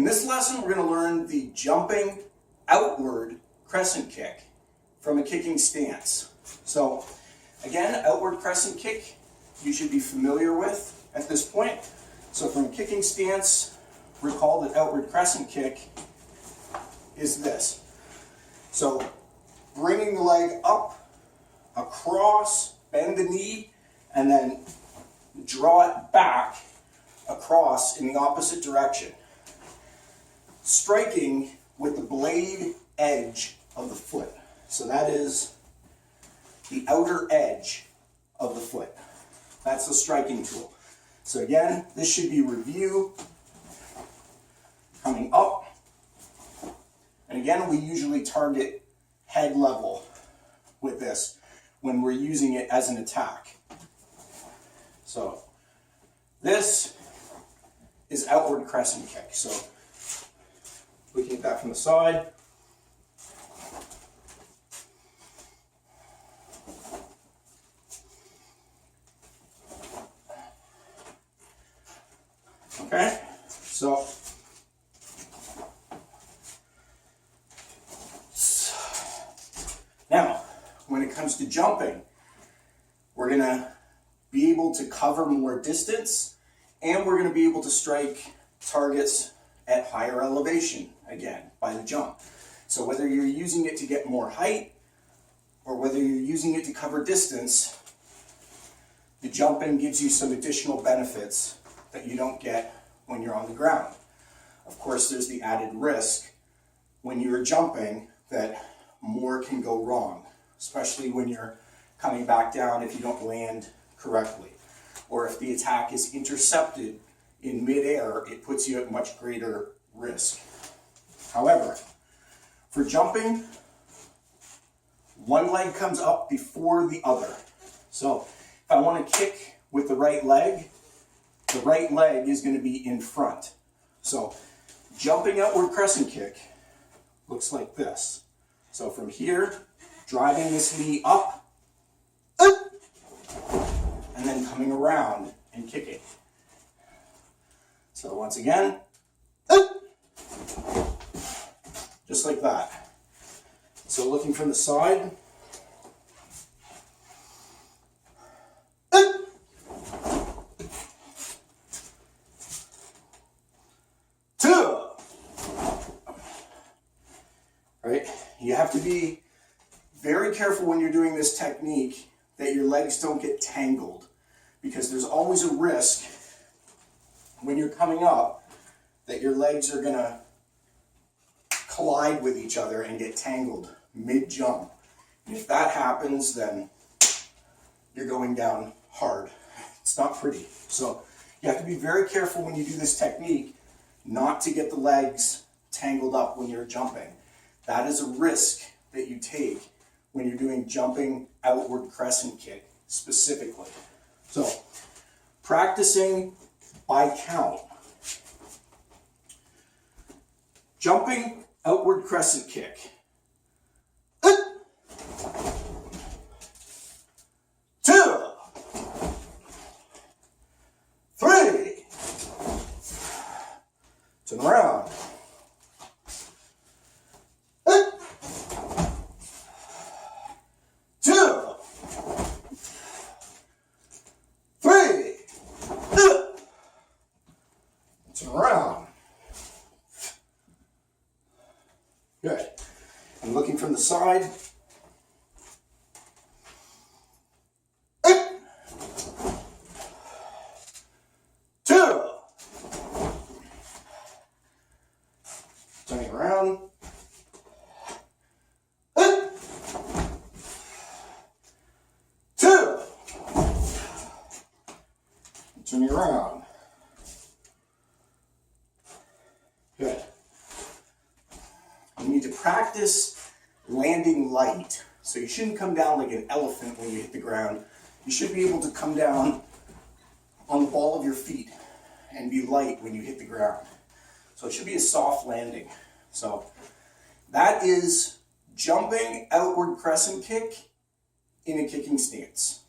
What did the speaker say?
In this lesson, we're going to learn the jumping outward crescent kick from a kicking stance. So again, outward crescent kick you should be familiar with at this point. So from a kicking stance, recall that outward crescent kick is this. So bringing the leg up, across, bend the knee, and then draw it back across in the opposite direction. Striking with the blade edge of the foot. So that is the outer edge of the foot. That's the striking tool. So again, this should be review, coming up. And again, we usually target head level with this when we're using it as an attack. So this is outward crescent kick. So looking at that from the side. Okay, so now when it comes to jumping, we're going to be able to cover more distance and we're going to be able to strike targets at higher elevation again by the jump. So whether you're using it to get more height or whether you're using it to cover distance, the jumping gives you some additional benefits that you don't get when you're on the ground. Of course, there's the added risk when you're jumping that more can go wrong, especially when you're coming back down if you don't land correctly, or if the attack is intercepted in midair, it puts you at much greater risk. However, for jumping, one leg comes up before the other. So if I want to kick with the right leg is going to be in front. So jumping outward crescent kick looks like this. So from here, driving this knee up, and then coming around and kicking. So once again, just like that. So looking from the side, right? You have to be very careful when you're doing this technique that your legs don't get tangled, because there's always a risk when you're coming up that your legs are going to collide with each other and get tangled mid-jump. And if that happens, then you're going down hard. It's not pretty. So you have to be very careful when you do this technique not to get the legs tangled up when you're jumping. That is a risk that you take when you're doing jumping outward crescent kick specifically. So practicing by count. Jumping outward crescent kick. 2, 3, turn around. 2, 3, turn around. Good. And looking from the side. 2. Turning around. 2. Turning around. Good. You need to practice landing light. So you shouldn't come down like an elephant when you hit the ground. You should be able to come down on the ball of your feet and be light when you hit the ground. So it should be a soft landing. So that is jumping outward crescent kick in a kicking stance.